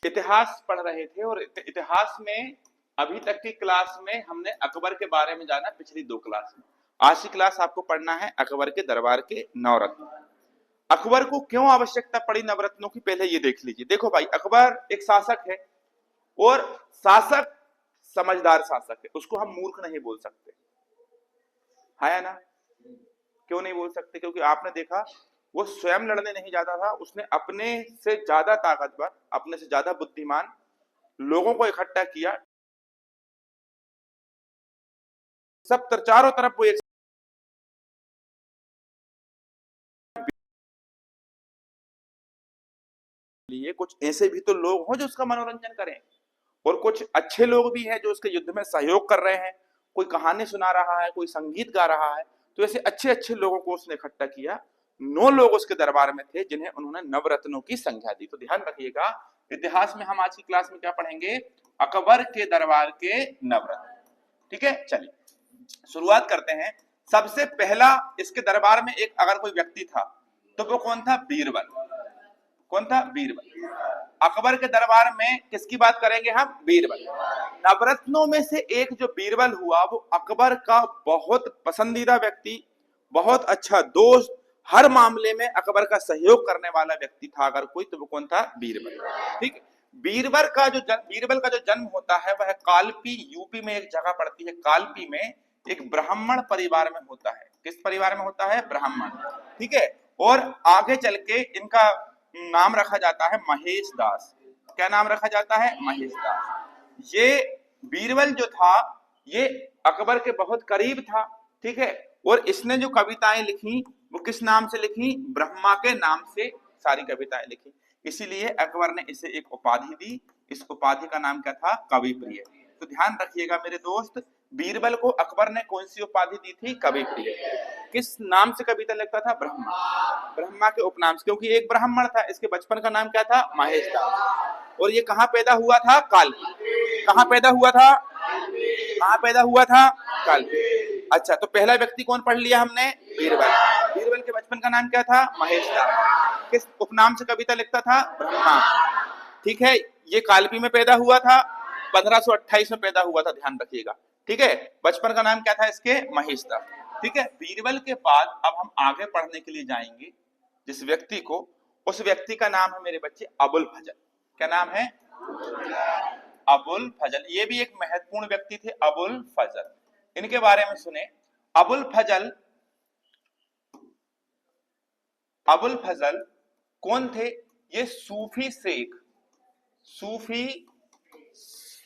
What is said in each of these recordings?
इतिहास पढ़ रहे थे और इतिहास में अभी तक की क्लास में हमने अकबर के बारे में जाना, पिछली 2 क्लास में। आज की क्लास आपको पढ़ना है अकबर के दरबार के नवरत्न। अकबर को क्यों आवश्यकता पड़ी नवरत्नों की, पहले ये देख लीजिए। देखो भाई, अकबर एक शासक है और शासक समझदार शासक है, उसको हम मूर्ख नहीं बोल सकते, है या ना? क्यों नहीं बोल सकते? क्योंकि आपने देखा वो स्वयं लड़ने नहीं जाता था, उसने अपने से ज्यादा ताकतवर, अपने से ज्यादा बुद्धिमान लोगों को इकट्ठा किया, सब चारों तरफ वो एक लिए कुछ ऐसे भी तो लोग हों जो उसका मनोरंजन करें, और कुछ अच्छे लोग भी हैं जो उसके युद्ध में सहयोग कर रहे हैं, कोई कहानी सुना रहा है, कोई संगीत गा रहा है। तो ऐसे अच्छे अच्छे लोगों को उसने इकट्ठा किया। 9 लोग उसके दरबार में थे जिन्हें उन्होंने नवरत्नों की संज्ञा दी। तो ध्यान रखिएगा, इतिहास में हम आज की क्लास में क्या पढ़ेंगे? अकबर के दरबार के नवरत्न। ठीक है, चलिए शुरुआत करते हैं। सबसे पहला इसके दरबार में एक अगर कोई व्यक्ति था तो वो कौन था? बीरबल। कौन था? बीरबल। अकबर के दरबार में किसकी बात करेंगे हम? बीरबल। नवरत्नों में से एक जो बीरबल हुआ वो अकबर का बहुत पसंदीदा व्यक्ति, बहुत अच्छा दोस्त, हर मामले में अकबर का सहयोग करने वाला व्यक्ति था अगर कोई, तो वो कौन था? बीरबल। ठीक। बीरबल का जो जन्म होता है वह कालपी, यूपी में एक जगह पड़ती है कालपी में, एक ब्राह्मण परिवार में होता है। किस परिवार में होता है? ब्राह्मण। ठीक है। और आगे चल के इनका नाम रखा जाता है महेश दास। क्या नाम रखा जाता है? महेश दास। ये बीरबल जो था ये अकबर के बहुत करीब था। ठीक है। और इसने जो कविताएं लिखी वो किस नाम से लिखी? ब्रह्मा के नाम से सारी कविताएं लिखी। इसीलिए अकबर ने इसे एक उपाधि दी। इस उपाधि का नाम क्या था? कवि प्रिय। तो ध्यान रखिएगा मेरे दोस्त, बीरबल को अकबर ने कौन सी उपाधि दी थी? कवि प्रिय। किस नाम से कविता लिखता था? ब्रह्मा। ब्रह्मा के उपनाम से, क्योंकि एक ब्राह्मण था। इसके बचपन का नाम क्या था? महेश दास। और ये कहाँ पैदा हुआ था? कालपी। कहाँ पैदा हुआ था? कहाँ पैदा हुआ था? कालपी। अच्छा, तो पहला व्यक्ति कौन पढ़ लिया हमने? बीरबल। बीरबल के बचपन का नाम क्या था? महेश दास। किस उपनाम से कविता लिखता था? ब्रह्मा। ठीक है। ये कालपी में पैदा हुआ था, 1528 में पैदा हुआ था, ध्यान रखिएगा। ठीक है। बचपन का नाम क्या था इसके? महेश दास। ठीक है। बीरबल के बाद अब हम आगे पढ़ने के लिए जाएंगे जिस व्यक्ति को, उस व्यक्ति का नाम है मेरे बच्चे अबुल फजल। क्या नाम है? अबुल फजल। ये भी एक महत्वपूर्ण व्यक्ति थे, अबुल फजल। इनके बारे में सुने। अबुल फजल, अबुल फजल कौन थे? ये सूफी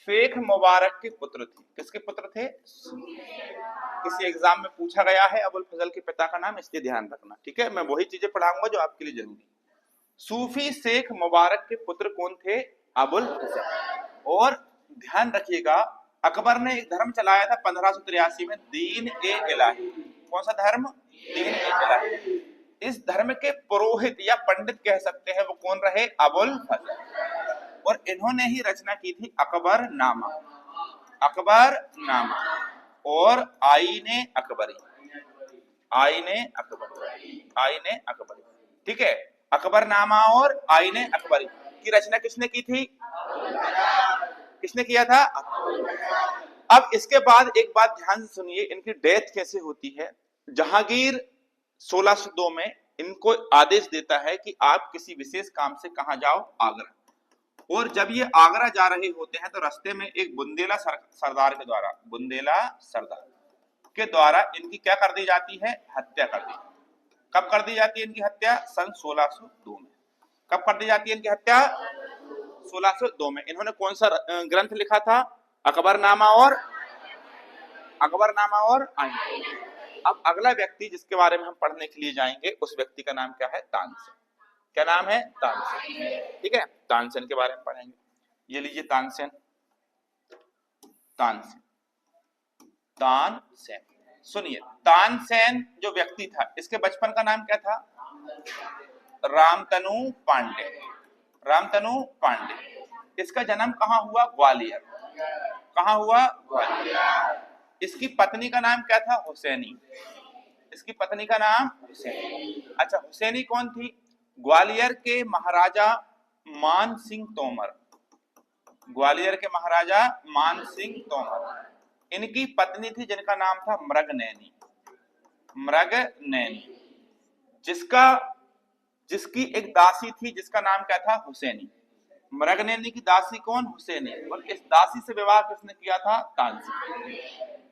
शेख मुबारक के पुत्र थे। किसके पुत्र थे? किसी एग्जाम में पूछा गया है अबुल फजल के पिता का नाम, इसलिए ध्यान रखना। ठीक है। मैं वही चीजें पढ़ाऊंगा जो आपके लिए जरूरी। सूफी शेख मुबारक के पुत्र कौन थे? अबुल फजल। और ध्यान रखिएगा, अकबर ने एक धर्म चलाया था 1583 में, दीन ए इलाही। कौन सा धर्म? दीन ए इलाही। इस धर्म के पुरोहित या पंडित कह सकते हैं, वो कौन रहे? अबुल फजल। और इन्होंने ही रचना की थी अकबरनामा। अकबरनामा और आईने अकबरी। आईने अकबरी। आईने अकबरी। ठीक है। अकबरनामा और आईने अकबरी की रचना किसने की थी? किसने किया था? अब इसके बाद एक बात ध्यान से सुनिए, इनकी डेथ कैसे होती है। जहांगीर 1602 में इनको आदेश देता है कि आप किसी विशेष काम से कहां जाओ? आगरा। और जब ये आगरा जा रहे होते हैं तो रास्ते में एक बुंदेला सरदार के द्वारा, बुंदेला सरदार के द्वारा इनकी क्या कर दी जाती है? हत्या कर दी। कब कर दी जाती है इनकी हत्या? सन 1602 में। कब कर दी जाती है इनकी हत्या? 1602 में। इन्होंने कौन सा ग्रंथ लिखा था? अकबरनामा और आईन। अब अगला व्यक्ति जिसके बारे में हम पढ़ने के लिए जाएंगे, उस व्यक्ति का नाम क्या है? तानसेन। क्या नाम है? तानसेन। ठीक है। तानसेन के बारे में पढ़ेंगे। ये लीजिए तानसेन। तानसेन, तानसेन सुनिए, तानसेन जो व्यक्ति था इसके बचपन का नाम क्या था? रामतनु पांडे। रामतनु पांडे। इसका जन्म कहाँ हुआ? ग्वालियर। कहाँ हुआ? ग्वालियर। इसकी पत्नी का नाम क्या था? हुसैनी। इसकी पत्नी का नाम हुसैनी। अच्छा, हुसैनी कौन थी? ग्वालियर के महाराजा मान सिंह तोमर। ग्वालियर के महाराजा मान सिंह तोमर। इनकी पत्नी थी जिनका नाम था मृगनयनी, मृगनयनी, जिसका जिसकी एक दासी थी जिसका नाम क्या था, हुसैनी। मृगनयनी की दासी कौन, हुसैनी। और इस दासी से विवाह किसने किया था, तानसेन।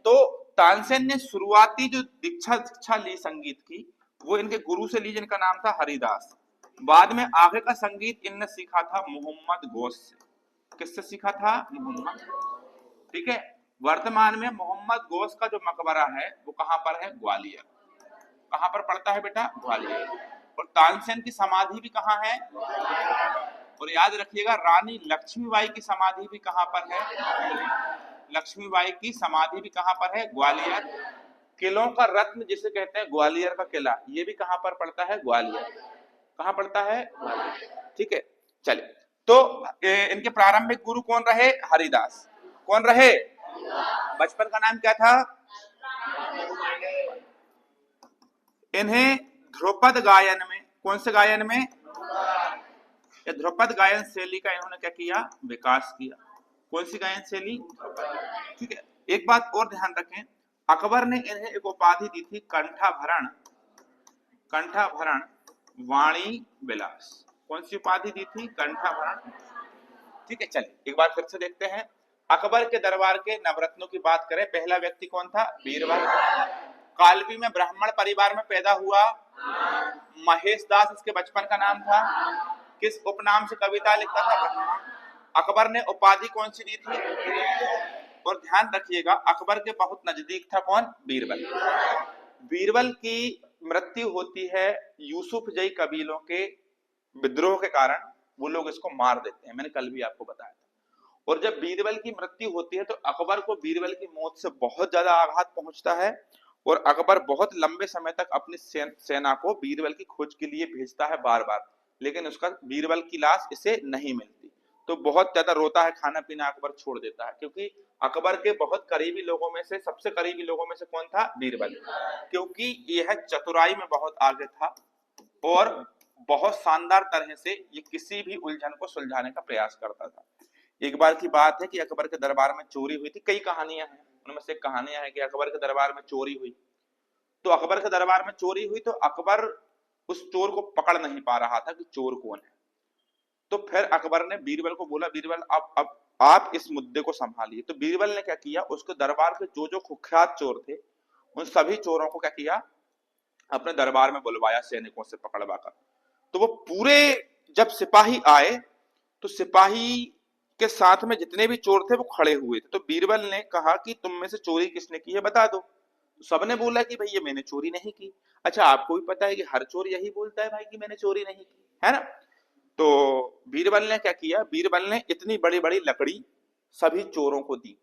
तो तानसेन ने शुरुआती जो दीक्षा ली संगीत की, वो इनके गुरु से ली जिनका नाम था हरिदास। बाद में आगे का संगीत इनने सीखा था मोहम्मद गौस से। किससे सीखा था, मोहम्मद। ठीक है। वर्तमान में मोहम्मद गौस का जो मकबरा है वो कहां पर है, ग्वालियर। कहां पर पड़ता है बेटा, ग्वालियर। और तानसेन की समाधि भी कहां है, और याद रखिएगा रानी लक्ष्मीबाई की समाधि भी कहां पर है, लक्ष्मीबाई की समाधि भी कहां पर है, ग्वालियर। किलों का रत्न जिसे कहते हैं ग्वालियर का किला, ये भी कहां पर पड़ता है, ग्वालियर। कहां पड़ता है, ग्वालियर। ठीक है। चलिए, तो इनके प्रारंभिक गुरु कौन रहे, हरिदास। कौन रहे, बचपन का नाम क्या था, इन्हें ध्रुपद गायन में, कौन से गायन में, ध्रुपद गायन शैली का इन्होंने क्या किया, विकास किया। कौन सी गायन शैली, ठीक है। एक बात और ध्यान रखें, अकबर ने इन्हें एक उपाधि दी थी, कंठाभरण, कंठाभरण वाणी विलास। कौन सी उपाधि दी थी, कंठाभरण। ठीक है। चलिए एक बार फिर से देखते हैं, अकबर के दरबार के नवरत्नों की बात करें, पहला व्यक्ति कौन था, बीरबल। कालपी में ब्राह्मण परिवार में पैदा हुआ, महेश दास इसके बचपन का नाम था। किस उपनाम से कविता लिखता था, ब्रह्मा। अकबर ने उपाधि कौन सी दी थी, और ध्यान रखिएगा अकबर के बहुत नजदीक था कौन, बीरबल। बीरबल की मृत्यु होती है यूसुफ जई कबीलों के विद्रोह के कारण, वो लोग इसको मार देते हैं, मैंने कल भी आपको बताया था। और जब बीरबल की मृत्यु होती है तो अकबर को बीरबल की मौत से बहुत ज्यादा आघात पहुंचता है, और अकबर बहुत लंबे समय तक अपनी सेना को बीरबल की खोज के लिए भेजता है बार बार, लेकिन उसका बीरबल की लाश इसे नहीं मिलती। तो बहुत ज्यादा रोता है, खाना पीना अकबर छोड़ देता है, क्योंकि अकबर के बहुत करीबी लोगों में से, सबसे करीबी लोगों में से कौन था, बीरबल। क्योंकि यह चतुराई में बहुत आगे था और बहुत शानदार तरह से ये किसी भी उलझन को सुलझाने का प्रयास करता था। एक बार की बात है कि अकबर के दरबार में चोरी हुई थी, कई कहानियां हैं, उनमें से कहानियां है कि अकबर के दरबार में चोरी हुई। तो अकबर के दरबार में चोरी हुई तो अकबर उस चोर को पकड़ नहीं पा रहा था कि चोर कौन है। तो फिर अकबर ने बीरबल को बोला, बीरबल अब आप इस मुद्दे को संभालिए। तो बीरबल ने क्या किया, उसके दरबार के जो जो कुख्यात चोर थे उन सभी चोरों को क्या किया, अपने दरबार में बुलवाया सैनिकों से पकड़वा कर। तो वो पूरे जब सिपाही आए तो सिपाही के साथ में जितने भी चोर थे वो खड़े हुए थे। तो बीरबल ने कहा कि तुम में से चोरी किसने की है बता दो। तो सबने बोला कि भैया मैंने चोरी नहीं की। अच्छा आपको भी पता है कि हर चोर यही बोलता है भाई कि मैंने चोरी नहीं की, है ना। तो बीरबल ने क्या किया, बीरबल ने इतनी बड़ी बड़ी लकड़ी सभी चोरों को दी।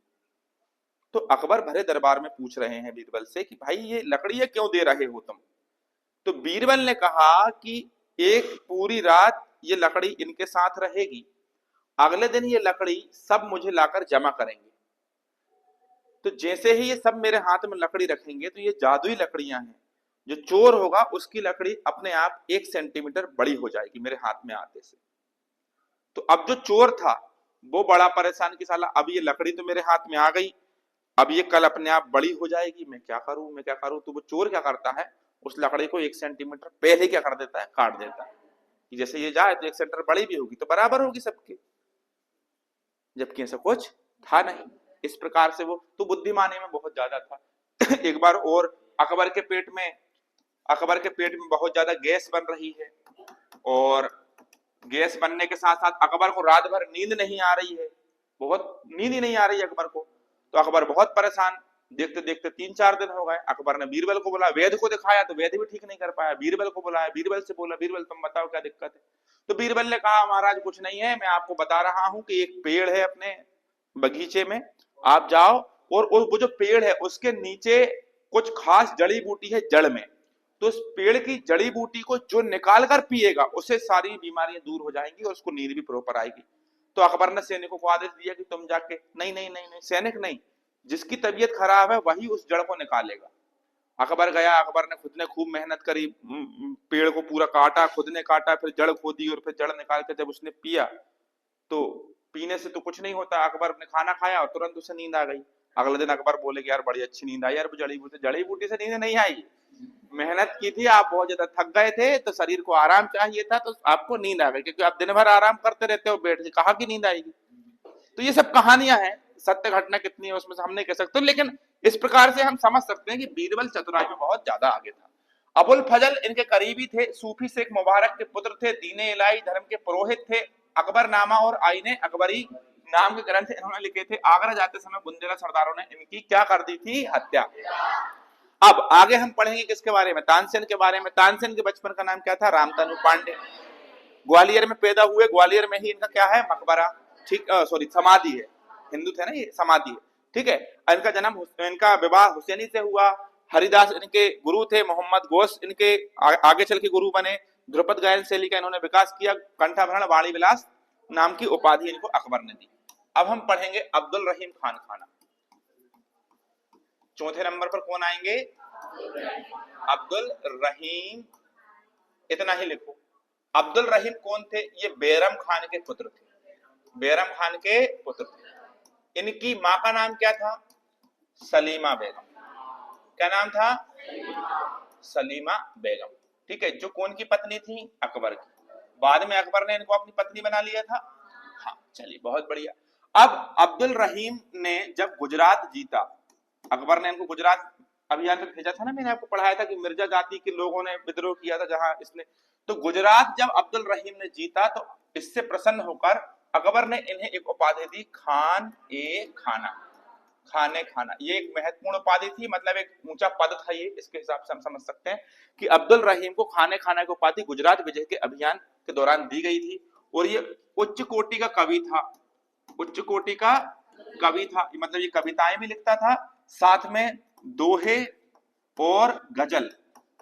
तो अकबर भरे दरबार में पूछ रहे हैं बीरबल से कि भाई ये लकड़ियां क्यों दे रहे हो तुम। तो बीरबल ने कहा कि एक पूरी रात ये लकड़ी इनके साथ रहेगी, अगले दिन ये लकड़ी सब मुझे लाकर जमा करेंगे। तो जैसे ही ये सब मेरे हाथ में लकड़ी रखेंगे तो ये जादुई लकड़ियां हैं, जो चोर होगा उसकी लकड़ी अपने आप 1 सेंटीमीटर बड़ी हो जाएगी मेरे हाथ में आते से। तो अब जो चोर था वो बड़ा परेशान कि साला अब ये लकड़ी तो मेरे हाथ में आ गई, अब ये कल अपने आप बड़ी हो जाएगी, मैं क्या करूं, मैं क्या करूं। तो वो चोर क्या करता है, उस लकड़ी को 1 सेंटीमीटर पहले क्या कर देता है, काट देता है कि जैसे ये जाए तो 1 सेंटीमीटर बड़ी भी होगी तो बराबर होगी सबके, जबकि ऐसा कुछ था नहीं। इस प्रकार से वो तो बुद्धिमानी में बहुत ज्यादा था। एक बार और अकबर के पेट में बहुत ज्यादा गैस बन रही है, और गैस बनने के साथ साथ अकबर को रात भर नींद नहीं आ रही है, बहुत नींद ही नहीं आ रही है अकबर को। तो अकबर बहुत परेशान, देखते देखते 3-4 दिन हो गए। अकबर ने बीरबल को बोला, वैद्य को दिखाया तो वैद्य भी ठीक नहीं कर पाया, बीरबल को बुलाया, बीरबल से बोला बीरबल तुम बताओ क्या दिक्कत है। तो बीरबल ने कहा महाराज कुछ नहीं है, मैं आपको बता रहा हूं कि एक पेड़ है अपने बगीचे में, आप जाओ और वो जो पेड़ है उसके नीचे कुछ खास जड़ी बूटी है जड़ में, तो उस पेड़ की जड़ी बूटी को जो निकाल कर पिएगा उसे सारी बीमारियां दूर हो जाएंगी और उसको नींद भी प्रॉपर आएगी। तो अकबर ने सैनिकों को आदेश दिया कि तुम जाके, नहीं नहीं नहीं नहीं सैनिक नहीं, जिसकी तबीयत खराब है वही उस जड़ को निकालेगा। अकबर गया, अकबर ने खुद ने खूब मेहनत करी, पेड़ को पूरा काटा, खुद ने काटा, फिर जड़ खोदी और फिर जड़ निकाल के जब उसने पिया तो पीने से तो कुछ नहीं होता। अकबर ने खाना खाया और तुरंत उसे नींद आ गई। अगले दिन अकबर बोले कि यार बड़ी अच्छी नींद आई यार, जड़ी बूटी से नींद नहीं आई, मेहनत की थी, आप बहुत ज्यादा थक गए थे तो शरीर को आराम चाहिए था तो आपको नींद आ गई, क्योंकि आप दिन भर आराम करते रहते हो बैठ के, कहा कि नींद आएगी। तो ये सब कहानियां हैं, सत्य घटना कितनी है उसमें से हम नहीं कह सकते, लेकिन इस प्रकार से हम समझ सकते हैं कि बीरबल चतुराई में बहुत ज्यादा आगे था। अबुल फजल इनके करीबी थे, सूफी शेख मुबारक के पुत्र थे, दीने इलाही धर्म के पुरोहित थे। अकबरनामा और आईने अकबरी नाम के ग्रंथ इन्होंने लिखे थे। आगरा जाते समय बुंदेला सरदारों ने इनकी क्या कर दी थी? हत्या। अब आगे हम पढ़ेंगे किसके बारे में? तानसेन के बारे में। तानसेन के बचपन का नाम क्या था? रामतनु पांडे। ग्वालियर में पैदा हुए, ग्वालियर में ही इनका क्या है? मकबरा, ठीक, सॉरी समाधि है, हिंदू थे ना ये, समाधि है, ठीक है। इनका जन्म, इनका विवाह हुसैनी से हुआ। हरिदास इनके गुरु थे, मोहम्मद गोस इनके आगे चल के गुरु बने। ध्रुपद गायन शैली का इन्होंने विकास किया। कंठाभरण वाणी विलास नाम की उपाधि इनको अकबर ने दी। अब हम पढ़ेंगे अब्दुल रहीम खान खाना। चौथे नंबर पर कौन आएंगे? अब्दुल रहीम, इतना ही लिखो। अब्दुल रहीम कौन थे? ये बैरम खान के पुत्र थे, बैरम खान के पुत्र थे। इनकी मां का नाम क्या था? सलीमा बेगम। क्या नाम था? सलीमा बेगम, ठीक है, जो कौन की पत्नी थी? अकबर की। बाद में अकबर ने इनको अपनी पत्नी बना लिया था। हाँ चलिए, बहुत बढ़िया। अब अब्दुल रहीम ने जब गुजरात जीता, अकबर ने इनको गुजरात अभियान पे भेजा था ना, मैंने आपको पढ़ाया था कि मिर्जा जाति के लोगों ने विद्रोह किया था जहां इसने, तो गुजरात जब अब्दुल रहीम ने जीता तो इससे प्रसन्न होकर अकबर ने इन्हें एक उपाधि दी, खान ए खाना, खाने खाना। ये एक महत्वपूर्ण उपाधि थी, मतलब एक ऊंचा पद था ये। इसके हिसाब से हम समझ सकते हैं कि अब्दुल रहीम को खाने खाना की उपाधि गुजरात विजय के अभियान के दौरान दी गई थी। और ये उच्च कोटि का कवि था, उच्च कोटि का कवि था, मतलब ये कविताएं भी लिखता था, साथ में दोहे और गजल,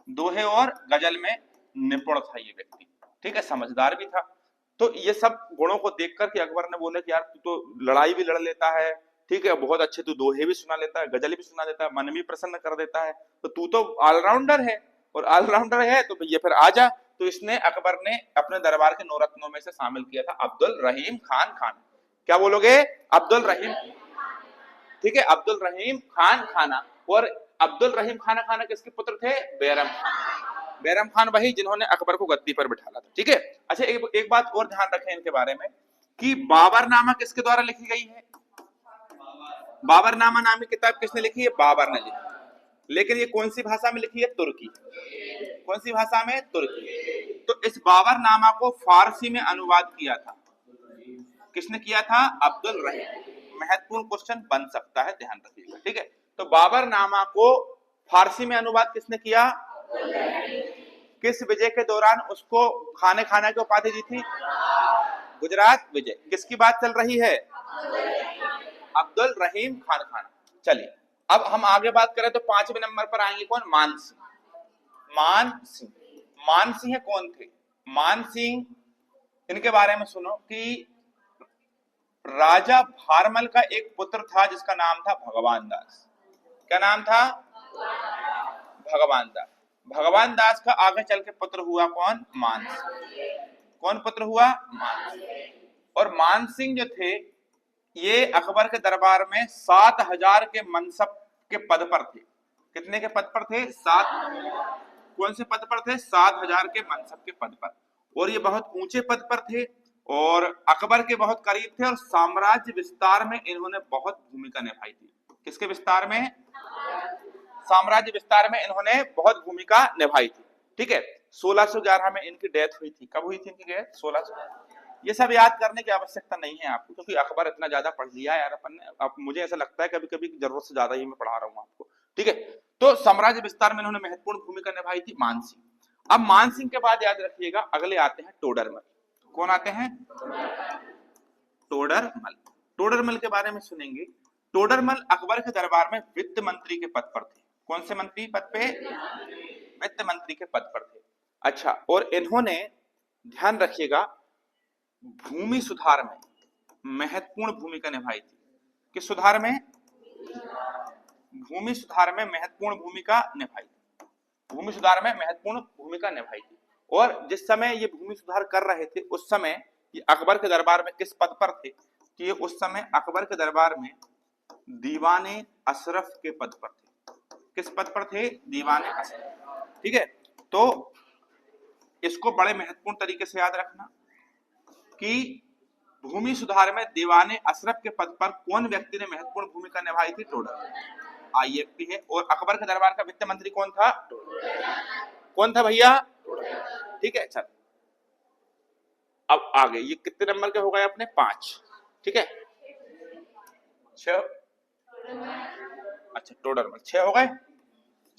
दोहे और गजल में निपुण था ये व्यक्ति, ठीक है, समझदार भी था। तो ये सब गुणों को देखकर के अकबर ने बोले कि यार तू तो लड़ाई भी लड़ लेता है, ठीक है, बहुत अच्छे, तू दोहे भी सुना लेता है, गजल भी सुना देता है, मन भी प्रसन्न कर देता है, तो तू तो ऑलराउंडर है, और ऑलराउंडर है तो ये फिर आजा। तो इसने, अकबर ने अपने दरबार के नौरत्नों में से शामिल किया था अब्दुल रहीम खान खान। क्या बोलोगे? अब्दुल रहीम, ठीक है, अब्दुल रहीम खान खाना। और अब्दुल रहीम खाना खाना किसके पुत्र थे? बैरम खान। बैरम खान वही जिन्होंने अकबर को गद्दी पर बिठाला था, ठीक है। अच्छा, एक बात और ध्यान रखें इनके बारे में कि बाबरनामा किसके द्वारा लिखी गई है? बाबरनामा नामी किताब किसने लिखी है? बाबर ने लिखी। लेकिन ये कौन सी भाषा में लिखी है? तुर्की। कौन सी भाषा में? तुर्की। तो इस बाबरनामा को फारसी में अनुवाद किया था, किसने किया था? अब्दुल रहीम। महत्वपूर्ण क्वेश्चन बन सकता है, ध्यान रखिएगा, ठीक है। तो बाबरनामा को फारसी में अनुवाद किसने किया? किस विजय के दौरान उसको खाने खाना की उपाधि दी थी? गुजरात विजय। किसकी बात चल रही है? अब्दुल रहीम खान खान। चलिए, अब हम आगे बात करें तो 5वें नंबर पर आएंगे कौन? मान सिंह। मान सिंह, मान सिंह कौन थे? मान सिंह, इनके बारे में सुनो कि राजा भारमल का एक पुत्र था जिसका नाम था भगवान दास। क्या नाम था? भगवान दास। भगवान दास का आगे चल के पुत्र हुआ कौन? मान सिंह। कौन पुत्र हुआ? मान सिंह। और मान सिंह जो थे ये अकबर के दरबार में 7000 के मनसब के पद पर थे। कितने के पद पर थे? 7। कौन से पद पर थे? 7000 के मनसब के पद पर। और ये बहुत ऊंचे पद पर थे और अकबर के बहुत करीब थे, और साम्राज्य विस्तार में इन्होंने बहुत भूमिका निभाई थी। किसके विस्तार में? साम्राज्य विस्तार में इन्होंने बहुत भूमिका निभाई थी, ठीक है। 1611 में इनकी डेथ हुई थी। कब हुई थी इनकी डेथ? 1600। ये सब याद करने की आवश्यकता नहीं है आपको, क्योंकि अकबर इतना ज्यादा पढ़ लिया है यार अपन ने। अब मुझे ऐसा लगता है कभी कभी जरूरत से ज्यादा ही मैं पढ़ा रहा हूँ आपको, ठीक है। तो साम्राज्य विस्तार में इन्होंने महत्वपूर्ण भूमिका निभाई थी, मान सिंह। अब मान सिंह के बाद याद रखिएगा अगले आते हैं टोडरमल। कौन आते हैं? टोडरमल। टोडरमल के बारे में सुनेंगे। टोडरमल अकबर के दरबार में वित्त मंत्री के पद पर थे। कौन से मंत्री पद पे? वित्त मंत्री के पद पर थे। अच्छा, और इन्होंने, ध्यान रखिएगा, भूमि सुधार में महत्वपूर्ण भूमिका निभाई थी। किस सुधार में? भूमि सुधार में महत्वपूर्ण भूमिका निभाई थी। भूमि सुधार में महत्वपूर्ण भूमिका निभाई थी। और जिस समय ये भूमि सुधार कर रहे थे उस समय ये अकबर के दरबार में किस पद पर थे? कि ये उस समय अकबर के दरबार में दीवाने अशरफ के पद पर थे। किस पद पर थे? दीवाने अशरफ। ठीक है, तो इसको बड़े महत्वपूर्ण तरीके से याद रखना कि भूमि सुधार में दीवाने अशरफ के पद पर कौन व्यक्ति ने महत्वपूर्ण भूमिका निभाई थी? टोडर, IFP है। और अकबर के दरबार का वित्त मंत्री कौन था? कौन था भैया? ठीक है, चल अब आगे ये कितने नंबर के हो गए अपने? 5। ठीक है, 6। अच्छा, टोडरमल 6 हो गए,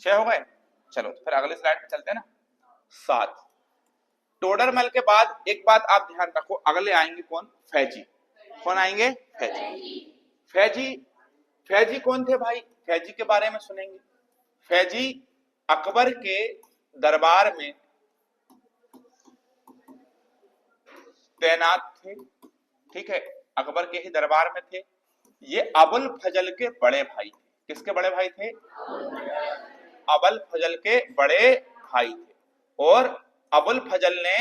6 हो गए। चलो तो फिर अगले स्लाइड पे चलते हैं ना। 7। टोडरमल के बाद एक बात आप ध्यान रखो, अगले आएंगे कौन? फैजी। कौन आएंगे? फैजी। फैजी, फैजी कौन थे भाई? फैजी के बारे में सुनेंगे। फैजी अकबर के दरबार में तैनात थे। ठीक है, अकबर के ही दरबार में थे। ये अबुल फजल के बड़े भाई थे। किसके बड़े भाई थे? अबुल फजल के बड़े भाई थे। और अबुल फजल ने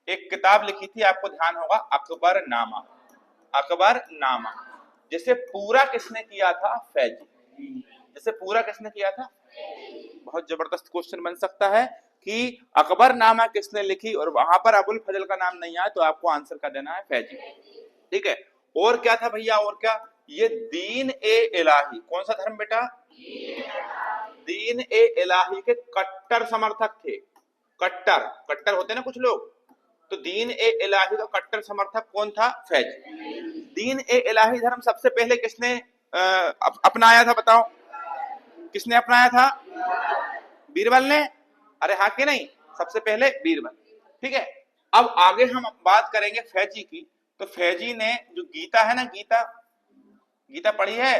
एक किताब लिखी थी, आपको ध्यान होगा, अकबरनामा। अकबरनामा जिसे पूरा किसने किया था? फैजी। जिसे पूरा किसने किया था? बहुत जबरदस्त क्वेश्चन बन सकता है कि अकबरनामा किसने लिखी और वहां पर अबुल फजल का नाम नहीं आया, तो आपको आंसर का देना है फैजी। ठीक है, और क्या था भैया? और क्या? ये दीन ए इलाही, कौन सा धर्म बेटा? दीन ए इलाही के कट्टर समर्थक थे। कट्टर, कट्टर होते ना कुछ लोग, तो दीन ए इलाही का कट्टर समर्थक कौन था? फैजी। दीन ए इलाही धर्म सबसे पहले किसने अपनाया था? बताओ, किसने अपनाया था? बीरबल ने। अरे हाँ कि नहीं? सबसे पहले बीरबल। ठीक है, अब आगे हम बात करेंगे फैजी की। तो फैजी ने जो गीता है ना, गीता, गीता पढ़ी है?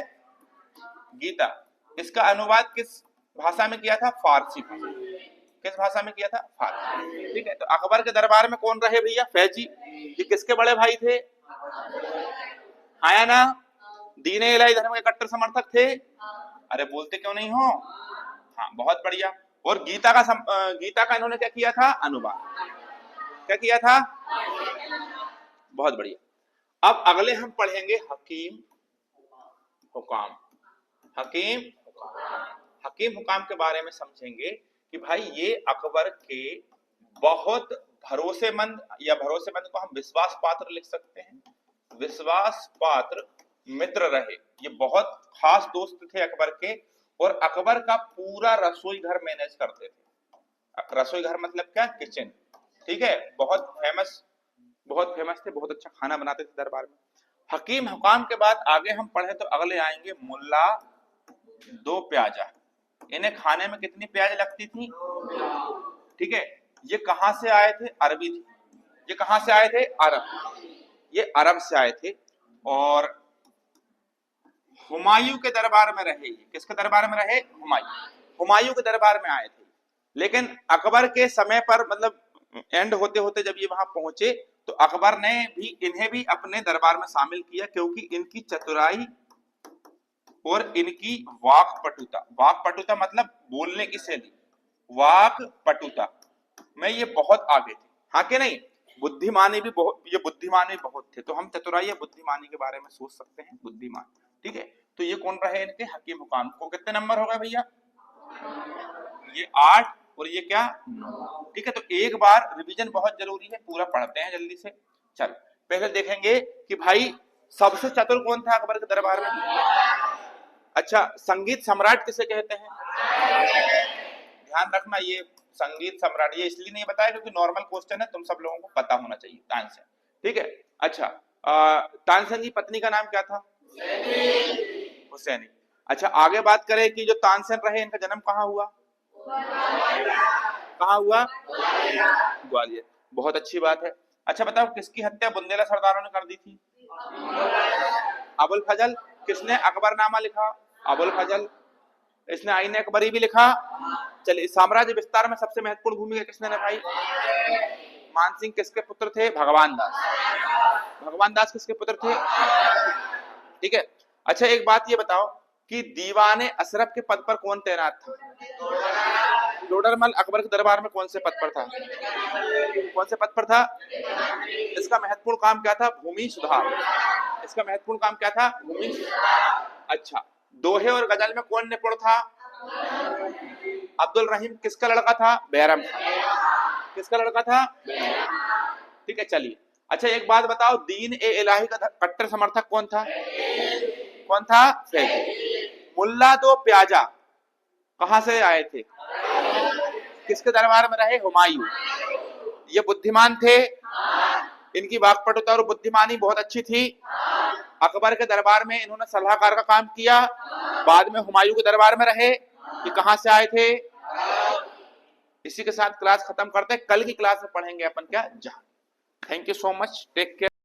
गीता, इसका अनुवाद किस भाषा में किया था? फारसी भाषा। किस भाषा में किया था? फारसी। ठीक है, तो अकबर के दरबार में कौन रहे भैया? फैजी। ये किसके बड़े भाई थे? आया ना? दीन ए इलाही धर्म के कट्टर समर्थक थे। अरे बोलते क्यों नहीं हो? हाँ, बहुत बढ़िया। और गीता का इन्होंने क्या किया था? अनुवाद। क्या किया था? बहुत बढ़िया। अब अगले हम पढ़ेंगे हकीम हुकाम। हकीम, हकीम हुकाम के बारे में समझेंगे कि भाई ये अकबर के बहुत भरोसेमंद, या भरोसेमंद को हम विश्वास पात्र लिख सकते हैं, विश्वास पात्र मित्र रहे। ये बहुत खास दोस्त थे अकबर के, और अकबर का पूरा रसोई घर मैनेज करते थे। रसोई घर मतलब क्या? किचन। ठीक है, बहुत फेमस थे, बहुत अच्छा खाना बनाते थे दरबार में। हकीम हुकाम के बाद आगे हम पढ़े तो अगले आएंगे मुल्ला दो प्याजा। इन्हें खाने में कितनी प्याज लगती थी? ठीक है, ये कहां से आए थे? अरबी थी। ये कहां से आए थे? अरब। ये अरब से आए थे और हुमायूं के दरबार में रहे। ये किसके दरबार में रहे? हुमायूं के दरबार में आए थे। लेकिन अकबर के समय पर, मतलब एंड होते होते जब ये वहां पहुंचे, तो अकबर ने भी इन्हें भी अपने दरबार में शामिल किया, क्योंकि इनकी चतुराई और इनकी वाक पटुता मतलब बोलने की शैली, वाक पटुता में ये बहुत आगे थे। हाँ कि नहीं? बुद्धिमानी भी बहुत थे। तो हम चतुराई या बुद्धिमानी के बारे में सोच सकते हैं, बुद्धिमान। ठीक है, तो ये कौन रहे इनके? हकीम हुकाम। को कितने नंबर हो गए भैया? ये 8 और ये क्या? 9। ठीक है, तो एक बार रिवीजन बहुत जरूरी है, पूरा पढ़ते हैं जल्दी से। चल पहले देखेंगे कि भाई सबसे चतुर कौन था अकबर के दरबार में? अच्छा, संगीत सम्राट किसे कहते हैं? ध्यान रखना, ये संगीत सम्राट ये इसलिए नहीं बताया क्योंकि नॉर्मल क्वेश्चन है, तुम सब लोगों को पता होना चाहिए तानसेन। ठीक है, अच्छा, तानसेन की पत्नी का नाम क्या था? हुसैनी। अच्छा, आगे बात करें कि जो तानसेन रहे, इनका जन्म कहाँ हुआ? कहाँ हुआ? ग्वालियर। बहुत अच्छी बात है। अच्छा बताओ, किसकी हत्या बुंदेला सरदारों ने कर दी थी? अबुल फजल। किसने अकबरनामा लिखा? अबुल फजल। इसने आईने अकबरी भी लिखा। चलिए, साम्राज्य विस्तार में सबसे महत्वपूर्ण भूमिका किसने निभाई? मानसिंह। किसके पुत्र थे? भगवान दास। भगवान दास किसके पुत्र थे? ठीक है, अच्छा एक बात ये बताओ कि दीवाने अशरफ के पद पर कौन तैनात था? टोडरमल अकबर के दरबार में कौन से पद पर था? कौन से पद पर था? इसका महत्वपूर्ण काम क्या था? भूमि सुधार। इसका महत्वपूर्ण काम क्या था? भूमि सुधार। अच्छा, दोहे और गजल में कौन निपुण था? अब्दुल रहीम किसका लड़का था? बैरम था। किसका लड़का था? ठीक है, चलिए। अच्छा, एक बात बताओ, दीन ए इलाही का कट्टर समर्थक कौन था? कौन था? फैज। मुल्ला दो प्याजा कहां से आए थे? किसके दरबार में रहे? हुमायूं। ये बुद्धिमान थे, इनकी वाक्पटुता और बुद्धिमानी बहुत अच्छी थी। अकबर के दरबार में इन्होंने सलाहकार का काम किया, बाद में हुमायूं के दरबार में रहे। ये कहां से आए थे? इसी के साथ क्लास खत्म करते हैं। कल की क्लास में पढ़ेंगे अपन क्या? जहां। Thank you so much, take care.